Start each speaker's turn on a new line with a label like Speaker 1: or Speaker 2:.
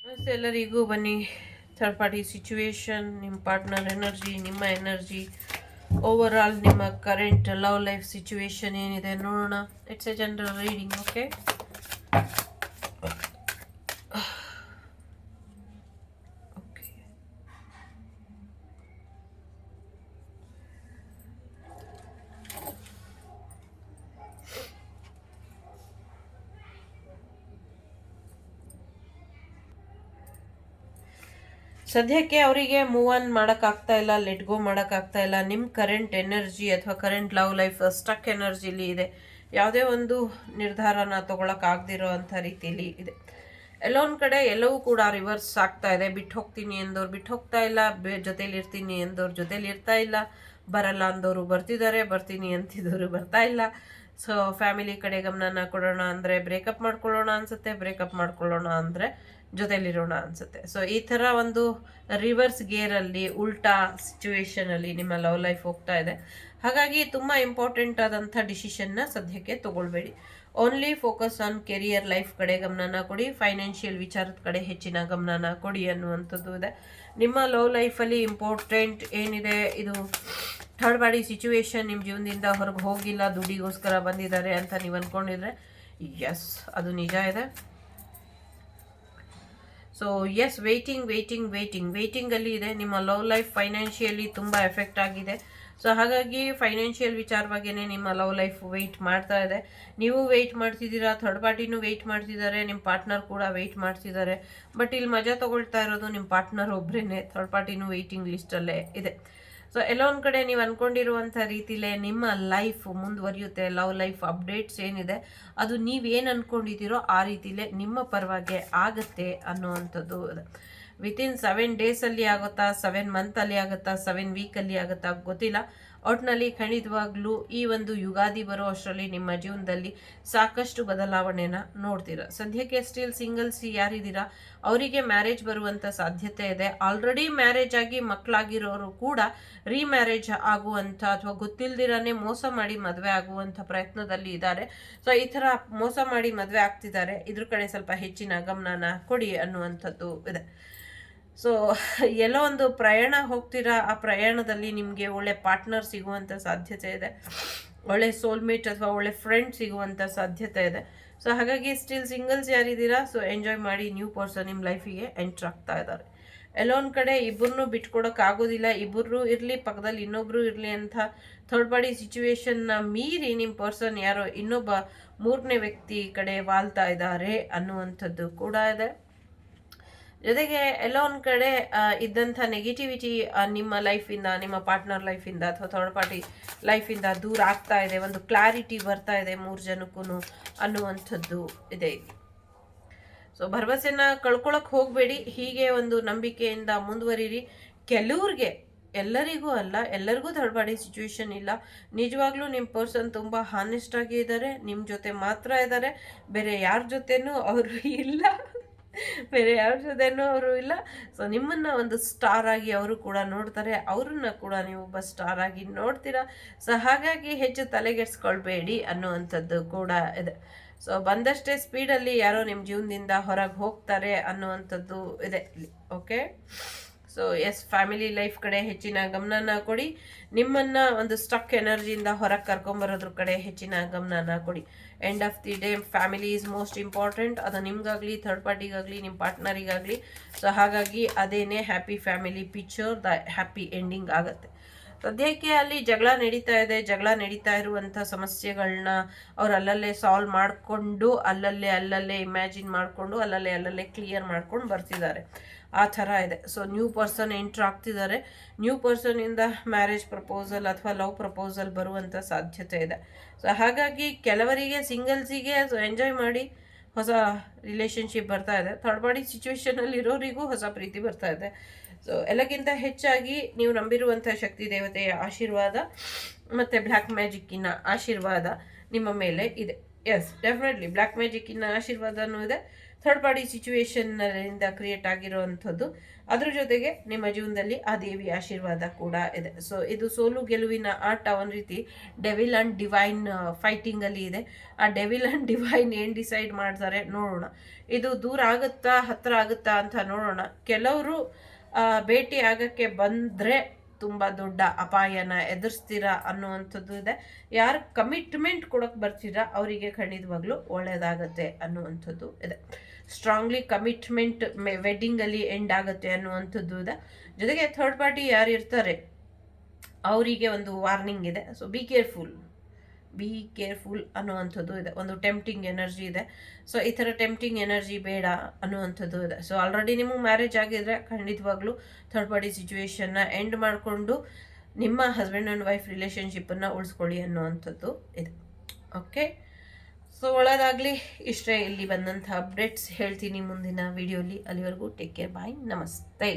Speaker 1: ನಮಸ್ತೆ ಎಲ್ಲರಿಗೂ. ಬನ್ನಿ, ಥರ್ಡ್ ಪಾರ್ಟಿ ಸಿಚುವೇಶನ್, ನಿಮ್ಮ ಪಾರ್ಟ್ನರ್ ಎನರ್ಜಿ, ನಿಮ್ಮ ಎನರ್ಜಿ, ಓವರ್ ಆಲ್ ನಿಮ್ಮ ಕರೆಂಟ್ ಲವ್ ಲೈಫ್ ಸಿಚುವೇಶನ್ ಏನಿದೆ ನೋಡೋಣ. It's A general reading. Okay, ಸದ್ಯಕ್ಕೆ ಅವರಿಗೆ ಮೂವ್ ಆನ್ ಮಾಡೋಕ್ಕಾಗ್ತಾ ಇಲ್ಲ, ಲೆಟ್ ಗೋ ಮಾಡೋಕ್ಕಾಗ್ತಾ ಇಲ್ಲ. ನಿಮ್ಮ ಕರೆಂಟ್ ಎನರ್ಜಿ ಅಥವಾ ಕರೆಂಟ್ ಲವ್ ಲೈಫ್ ಸ್ಟಕ್ ಎನರ್ಜಿಲಿ ಇದೆ. ಯಾವುದೇ ಒಂದು ನಿರ್ಧಾರನ ತೊಗೊಳಕ್ಕಾಗದಿರೋ ಅಂಥ ರೀತಿಯಲ್ಲಿ ಇದೆ. ಎಲ್ಲೊಂದು ಕಡೆ ಎಲ್ಲವೂ ಕೂಡ ರಿವರ್ಸ್ ಆಗ್ತಾ ಇದೆ. ಬಿಟ್ಟು ಹೋಗ್ತೀನಿ ಎಂದವ್ರು ಬಿಟ್ಟು ಹೋಗ್ತಾ ಇಲ್ಲ, ಜೊತೇಲಿ ಇರ್ತೀನಿ ಎಂದವ್ರು ಜೊತೇಲಿ ಇರ್ತಾ ಇಲ್ಲ, ಬರಲ್ಲ ಅಂದವರು ಬರ್ತಿದ್ದಾರೆ, ಬರ್ತೀನಿ ಅಂತಿದ್ದವರು ಬರ್ತಾ ಇಲ್ಲ. ಸೊ ಫ್ಯಾಮಿಲಿ ಕಡೆ ಗಮನನ ಕೊಡೋಣ ಅಂದರೆ ಬ್ರೇಕಪ್ ಮಾಡ್ಕೊಳ್ಳೋಣ ಅನ್ಸುತ್ತೆ, ಬ್ರೇಕಪ್ ಮಾಡ್ಕೊಳ್ಳೋಣ ಅಂದರೆ ಜೊತೆಲಿರೋಣ ಅನ್ಸುತ್ತೆ. ಸೊ ಈ ಥರ ಒಂದು ರಿವರ್ಸ್ ಗೇರಲ್ಲಿ ಉಲ್ಟಾ ಸಿಚುವೇಶನಲ್ಲಿ ನಿಮ್ಮ ಲವ್ ಲೈಫ್ ಹೋಗ್ತಾ ಇದೆ. ಹಾಗಾಗಿ ತುಂಬ ಇಂಪಾರ್ಟೆಂಟ್ ಆದಂಥ ಡಿಸಿಷನ್ನ ಸದ್ಯಕ್ಕೆ ತಗೊಳ್ಬೇಡಿ. Only focus on career life ಕಡೆ ಗಮನನ ಕೊಡಿ, ಫೈನಾನ್ಷಿಯಲ್ ವಿಚಾರದ ಕಡೆ ಹೆಚ್ಚಿನ ಗಮನನ ಕೊಡಿ ಅನ್ನುವಂಥದ್ದು ಇದೆ. ನಿಮ್ಮ ಲವ್ ಲೈಫಲ್ಲಿ ಇಂಪಾರ್ಟೆಂಟ್ ಏನಿದೆ, ಇದು ಥರ್ಡ್ ಪಾರ್ಟಿ ಸಿಚುವೇಶನ್ ನಿಮ್ಮ ಜೀವನದಿಂದ ಹೊರಗೆ ಹೋಗಿಲ್ಲ, ದುಡ್ಡಿಗೋಸ್ಕರ ಬಂದಿದ್ದಾರೆ ಅಂತ ನೀವು ಅಂದ್ಕೊಂಡಿದ್ರೆ ಎಸ್, ಅದು ನಿಜ ಇದೆ. ಸೊ ಎಸ್, ವೇಟಿಂಗಲ್ಲಿ ಇದೆ. ನಿಮ್ಮ ಲವ್ ಲೈಫ್ ಫೈನಾನ್ಷಿಯಲಿ ತುಂಬ ಎಫೆಕ್ಟ್ ಆಗಿದೆ. ಸೊ ಹಾಗಾಗಿ ಫೈನಾನ್ಷಿಯಲ್ ವಿಚಾರವಾಗೇ ನಿಮ್ಮ ಲವ್ ಲೈಫ್ ವೆಯ್ಟ್ ಮಾಡ್ತಾ ಇದೆ. ನೀವು ವೆಯ್ಟ್ ಮಾಡ್ತಿದ್ದೀರಾ, ಥರ್ಡ್ ಪಾರ್ಟಿನೂ ವೆಯ್ಟ್ ಮಾಡ್ತಿದ್ದಾರೆ, ನಿಮ್ಮ ಪಾರ್ಟ್ನರ್ ಕೂಡ ವೆಯ್ಟ್ ಮಾಡ್ತಿದ್ದಾರೆ. ಬಟ್ ಇಲ್ಲಿ ಮಜಾ ತಗೊಳ್ತಾ ಇರೋದು ನಿಮ್ಮ ಪಾರ್ಟ್ನರ್ ಒಬ್ಬರೇ, ಥರ್ಡ್ ಪಾರ್ಟಿನೂ ವೆಯ್ಟಿಂಗ್ ಲಿಸ್ಟಲ್ಲೇ ಇದೆ. ಸೊ ಎಲ್ಲೋ ಒಂದು ಕಡೆ ನೀವು ಅಂದ್ಕೊಂಡಿರುವಂಥ ರೀತಿಲೇ ನಿಮ್ಮ ಲೈಫ್ ಮುಂದುವರಿಯುತ್ತೆ. ಲವ್ ಲೈಫ್ ಅಪ್ಡೇಟ್ಸ್ ಏನಿದೆ ಅದು ನೀವೇನು ಅಂದ್ಕೊಂಡಿದ್ದೀರೋ ಆ ರೀತಿಲೇ ನಿಮ್ಮ ಪರವಾಗಿ ಆಗುತ್ತೆ ಅನ್ನುವಂಥದ್ದು ಇದೆ. ವಿತಿನ್ 7 ಡೇಸಲ್ಲಿ ಆಗುತ್ತಾ, 7 ಮಂತಲ್ಲಿ ಆಗುತ್ತಾ, 7 ವೀಕಲ್ಲಿ ಆಗುತ್ತಾ ಗೊತ್ತಿಲ್ಲ. ಒಟ್ಟಿನಲ್ಲಿ ಖಂಡಿತವಾಗ್ಲೂ ಈ ಒಂದು ಯುಗಾದಿ ಬರೋ ಅಷ್ಟರಲ್ಲಿ ನಿಮ್ಮ ಜೀವನದಲ್ಲಿ ಸಾಕಷ್ಟು ಬದಲಾವಣೆನ ನೋಡ್ತೀರಾ. ಸದ್ಯಕ್ಕೆ ಸ್ಟಿಲ್ ಸಿಂಗಲ್ಸ್ ಯಾರಿದ್ದೀರಾ ಅವರಿಗೆ ಮ್ಯಾರೇಜ್ ಬರುವಂಥ ಸಾಧ್ಯತೆ ಇದೆ. ಆಲ್ರೆಡಿ ಮ್ಯಾರೇಜ್ ಆಗಿ ಮಕ್ಕಳಾಗಿರೋರು ಕೂಡ ರೀಮ್ಯಾರೇಜ್ ಆಗುವಂಥ ಅಥವಾ ಗೊತ್ತಿಲ್ದಿರಾನೇ ಮೋಸ ಮಾಡಿ ಮದುವೆ ಆಗುವಂಥ ಪ್ರಯತ್ನದಲ್ಲಿ ಇದ್ದಾರೆ. ಸೊ ಈ ಥರ ಮೋಸ ಮಾಡಿ ಮದುವೆ ಆಗ್ತಿದ್ದಾರೆ, ಇದ್ರ ಕಡೆ ಸ್ವಲ್ಪ ಹೆಚ್ಚಿನ ಗಮನನ ಕೊಡಿ ಅನ್ನುವಂಥದ್ದು ಇದೆ. ಸೊ ಎಲ್ಲೋ ಒಂದು ಪ್ರಯಾಣ ಹೋಗ್ತೀರಾ, ಆ ಪ್ರಯಾಣದಲ್ಲಿ ನಿಮಗೆ ಒಳ್ಳೆ ಪಾರ್ಟ್ನರ್ ಸಿಗುವಂಥ ಸಾಧ್ಯತೆ ಇದೆ, ಒಳ್ಳೆ ಸೋಲ್ಮೇಟ್ ಅಥವಾ ಒಳ್ಳೆ ಫ್ರೆಂಡ್ ಸಿಗುವಂಥ ಸಾಧ್ಯತೆ ಇದೆ. ಸೊ ಹಾಗಾಗಿ ಸ್ಟಿಲ್ ಸಿಂಗಲ್ಸ್ ಯಾರಿದ್ದೀರಾ, ಸೊ ಎಂಜಾಯ್ ಮಾಡಿ. ನ್ಯೂ ಪರ್ಸನ್ ನಿಮ್ಮ ಲೈಫಿಗೆ ಎಂಟ್ರ್ ಆಗ್ತಾ ಇದ್ದಾರೆ. ಎಲ್ಲೋ ಒಂದು ಕಡೆ ಇಬ್ಬರನ್ನೂ ಬಿಟ್ಕೊಡೋಕ್ಕಾಗೋದಿಲ್ಲ, ಇಬ್ಬರು ಇರಲಿ ಪಕ್ಕದಲ್ಲಿ ಇನ್ನೊಬ್ರು ಇರಲಿ ಅಂತ ಥರ್ಡ್ ಪಾರ್ಟಿ ಸಿಚುವೇಶನ್ನ ಮೀರಿ ನಿಮ್ಮ ಪರ್ಸನ್ ಯಾರೋ ಇನ್ನೊಬ್ಬ ಮೂರನೇ ವ್ಯಕ್ತಿ ಕಡೆ ವಾಲ್ತಾ ಇದ್ದಾರೆ ಅನ್ನುವಂಥದ್ದು ಕೂಡ ಇದೆ. ಜೊತೆಗೆ ಎಲ್ಲೋ ಒಂದು ಕಡೆ ಇದ್ದಂಥ ನೆಗೆಟಿವಿಟಿ ನಿಮ್ಮ ಲೈಫಿಂದ, ನಿಮ್ಮ ಪಾರ್ಟ್ನರ್ ಲೈಫಿಂದ ಅಥವಾ ಥರ್ಡ್ ಪಾರ್ಟಿ ಲೈಫಿಂದ ದೂರ ಆಗ್ತಾ ಇದೆ. ಒಂದು ಕ್ಲಾರಿಟಿ ಬರ್ತಾ ಇದೆ 3 ಜನಕ್ಕೂ ಅನ್ನುವಂಥದ್ದು ಇದೆ. ಸೊ ಭರವಸೆನ ಕಳ್ಕೊಳಕ್ಕೆ ಹೋಗಬೇಡಿ, ಹೀಗೆ ಒಂದು ನಂಬಿಕೆಯಿಂದ ಮುಂದುವರಿರಿ. ಕೆಲವ್ರಿಗೆ, ಎಲ್ಲರಿಗೂ ಅಲ್ಲ, ಎಲ್ಲರಿಗೂ ಥರ್ಡ್ ಪಾರ್ಟಿ ಸಿಚುವೇಶನ್ ಇಲ್ಲ. ನಿಜವಾಗ್ಲೂ ನಿಮ್ಮ ಪರ್ಸನ್ ತುಂಬ ಹಾನೆಸ್ಟ್ ಆಗಿ ಇದ್ದಾರೆ, ನಿಮ್ಮ ಜೊತೆ ಮಾತ್ರ ಇದ್ದಾರೆ, ಬೇರೆ ಯಾರ ಜೊತೆನೂ ಅವರು ಇಲ್ಲ, ಬೇರೆ ಯಾರ ಜೊತೆನೂ ಅವರು ಇಲ್ಲ. ಸೊ ನಿಮ್ಮನ್ನು ಒಂದು ಸ್ಟಾರ್ ಆಗಿ ಅವರು ಕೂಡ ನೋಡ್ತಾರೆ, ಅವ್ರನ್ನ ಕೂಡ ನೀವು ಒಬ್ಬ ಸ್ಟಾರ್ ಆಗಿ ನೋಡ್ತೀರಾ. ಸೊ ಹಾಗಾಗಿ ಹೆಚ್ಚು ತಲೆಗೆಡ್ಸ್ಕೊಳ್ಬೇಡಿ ಅನ್ನುವಂಥದ್ದು ಕೂಡ ಇದೆ. ಸೊ ಬಂದಷ್ಟೇ ಸ್ಪೀಡಲ್ಲಿ ಯಾರೋ ನಿಮ್ಮ ಜೀವನದಿಂದ ಹೊರಗೆ ಹೋಗ್ತಾರೆ ಅನ್ನುವಂಥದ್ದು ಇದೆ ಇಲ್ಲಿ. Okay, so yes, family life ಕಡೆ ಹೆಚ್ಚಿನ ಗಮನನ ಕೊಡಿ. ನಿಮ್ಮನ್ನು ಒಂದು ಸ್ಟಕ್ ಎನರ್ಜಿಯಿಂದ ಹೊರಗೆ ಕರ್ಕೊಂಬರೋದ್ರ ಕಡೆ ಹೆಚ್ಚಿನ ಗಮನನ ಕೊಡಿ. End of the day family is most important. ಅದು ನಿಮಗಾಗಲಿ, ಥರ್ಡ್ ಪಾರ್ಟಿಗಾಗಲಿ, ನಿಮ್ಮ ಪಾರ್ಟ್ನರಿಗಾಗಲಿ. ಸೊ ಹಾಗಾಗಿ ಅದೇನೇ happy family picture, the happy ending ಆಗುತ್ತೆ. ಸದ್ಯಕ್ಕೆ ಅಲ್ಲಿ ಜಗಳ ನಡೀತಾ ಇರುವಂಥ ಸಮಸ್ಯೆಗಳನ್ನ ಅವ್ರು ಅಲ್ಲಲ್ಲೇ ಸಾಲ್ವ್ ಮಾಡಿಕೊಂಡು, ಅಲ್ಲಲ್ಲೇ ಇಮ್ಯಾಜಿನ್ ಮಾಡಿಕೊಂಡು, ಅಲ್ಲಲ್ಲೇ ಕ್ಲಿಯರ್ ಮಾಡ್ಕೊಂಡು ಬರ್ತಿದ್ದಾರೆ. ಆ ಥರ ಇದೆ. ಸೊ ನ್ಯೂ ಪರ್ಸನ್ ಎಂಟ್ರ್ ಆಗ್ತಿದ್ದಾರೆ. ನ್ಯೂ ಪರ್ಸನಿಂದ ಮ್ಯಾರೇಜ್ ಪ್ರಪೋಸಲ್ ಅಥವಾ ಲವ್ ಪ್ರಪೋಸಲ್ ಬರುವಂಥ ಸಾಧ್ಯತೆ ಇದೆ. ಸೊ ಹಾಗಾಗಿ ಕೆಲವರಿಗೆ, ಸಿಂಗಲ್ಸಿಗೆ ಸೊ ಎಂಜಾಯ್ ಮಾಡಿ, ಹೊಸ ರಿಲೇಷನ್ಶಿಪ್ ಬರ್ತಾ ಇದೆ. ಥರ್ಡ್ ಪಾರ್ಟಿ ಸಿಚುವೇಶನಲ್ಲಿ ಇರೋರಿಗೂ ಹೊಸ ಪ್ರೀತಿ ಬರ್ತಾ ಇದೆ. ಸೊ ಎಲ್ಲಕ್ಕಿಂತ ಹೆಚ್ಚಾಗಿ ನೀವು ನಂಬಿರುವಂಥ ಶಕ್ತಿ ದೇವತೆಯ ಆಶೀರ್ವಾದ ಮತ್ತು ಬ್ಲ್ಯಾಕ್ ಮ್ಯಾಜಿಕ್ಕಿನ ಆಶೀರ್ವಾದ ನಿಮ್ಮ ಮೇಲೆ ಇದೆ. ಎಸ್ ಡೆಫಿನೆಟ್ಲಿ ಬ್ಲ್ಯಾಕ್ ಮ್ಯಾಜಿಕ್ಕಿನ ಆಶೀರ್ವಾದನೂ ಇದೆ, ಥರ್ಡ್ ಪಾರ್ಟಿ ಸಿಚುವೇಶನ್ನಿಂದ ಕ್ರಿಯೇಟ್ ಆಗಿರುವಂಥದ್ದು. ಅದ್ರ ಜೊತೆಗೆ ನಿಮ್ಮ ಜೀವನದಲ್ಲಿ ಆ ದೇವಿ ಆಶೀರ್ವಾದ ಕೂಡ ಇದೆ. ಸೊ ಇದು ಸೋಲು ಗೆಲುವಿನ ಆಟ, ಒಂದು ರೀತಿ ಡೆವಿಲ್ ಆ್ಯಂಡ್ ಡಿವೈನ್ ಫೈಟಿಂಗಲ್ಲಿ ಇದೆ. ಆ ಡೆವಿಲ್ ಆ್ಯಂಡ್ ಡಿವೈನ್ ಏನು ಡಿಸೈಡ್ ಮಾಡ್ತಾರೆ ನೋಡೋಣ. ಇದು ದೂರ ಆಗುತ್ತಾ ಹತ್ತಿರ ಆಗುತ್ತಾ ಅಂತ ನೋಡೋಣ. ಕೆಲವರು ಭೇಟಿ ಆಗಕ್ಕೆ ಬಂದರೆ ತುಂಬ ದೊಡ್ಡ ಅಪಾಯನ ಎದುರಿಸ್ತೀರಾ ಅನ್ನುವಂಥದ್ದು ಇದೆ. ಯಾರು ಕಮಿಟ್ಮೆಂಟ್ ಕೊಡೋಕೆ ಬರ್ತೀರಾ ಅವರಿಗೆ ಖಂಡಿತವಾಗ್ಲೂ ಒಳ್ಳೆಯದಾಗತ್ತೆ ಅನ್ನುವಂಥದ್ದು ಇದೆ. ಸ್ಟ್ರಾಂಗ್ಲಿ ಕಮಿಟ್ಮೆಂಟ್ ವೆಡ್ಡಿಂಗಲ್ಲಿ ಎಂಡ್ ಆಗುತ್ತೆ ಅನ್ನುವಂಥದ್ದು ಇದೆ. ಜೊತೆಗೆ ಥರ್ಡ್ ಪಾರ್ಟಿ ಯಾರು ಇರ್ತಾರೆ ಅವರಿಗೆ ಒಂದು ವಾರ್ನಿಂಗ್ ಇದೆ. ಸೊ ಬಿ ಕೇರ್ಫುಲ್ ಅನ್ನುವಂಥದ್ದು ಇದೆ. ಒಂದು ಟೆಂಪ್ಟಿಂಗ್ ಎನರ್ಜಿ ಇದೆ. ಸೊ ಈ ಥರ ಟೆಂಪ್ಟಿಂಗ್ ಎನರ್ಜಿ ಬೇಡ ಅನ್ನುವಂಥದ್ದು ಇದೆ. ಸೊ ಆಲ್ರೆಡಿ ನಿಮಗೆ ಮ್ಯಾರೇಜ್ ಆಗಿದ್ರೆ ಖಂಡಿತವಾಗ್ಲೂ ಥರ್ಡ್ ಪಾರ್ಟಿ ಸಿಚುವೇಶನ್ನ ಎಂಡ್ ಮಾಡಿಕೊಂಡು ನಿಮ್ಮ ಹಸ್ಬೆಂಡ್ ಆ್ಯಂಡ್ ವೈಫ್ ರಿಲೇಷನ್ಶಿಪ್ಪನ್ನು ಉಳಿಸ್ಕೊಳ್ಳಿ ಅನ್ನುವಂಥದ್ದು ಇದೆ. ಓಕೆ, ಸೊ ಒಳ್ಳೆಯದಾಗಲಿ. ಇಷ್ಟೇ ಇಲ್ಲಿ ಬಂದಂಥ ಅಪ್ಡೇಟ್ಸ್. ಹೇಳ್ತೀನಿ ಮುಂದಿನ ವಿಡಿಯೋಲಿ. ಅಲ್ಲಿವರೆಗೂ ಟೇಕ್ ಕೇರ್, ಬಾಯ್, ನಮಸ್ತೆ.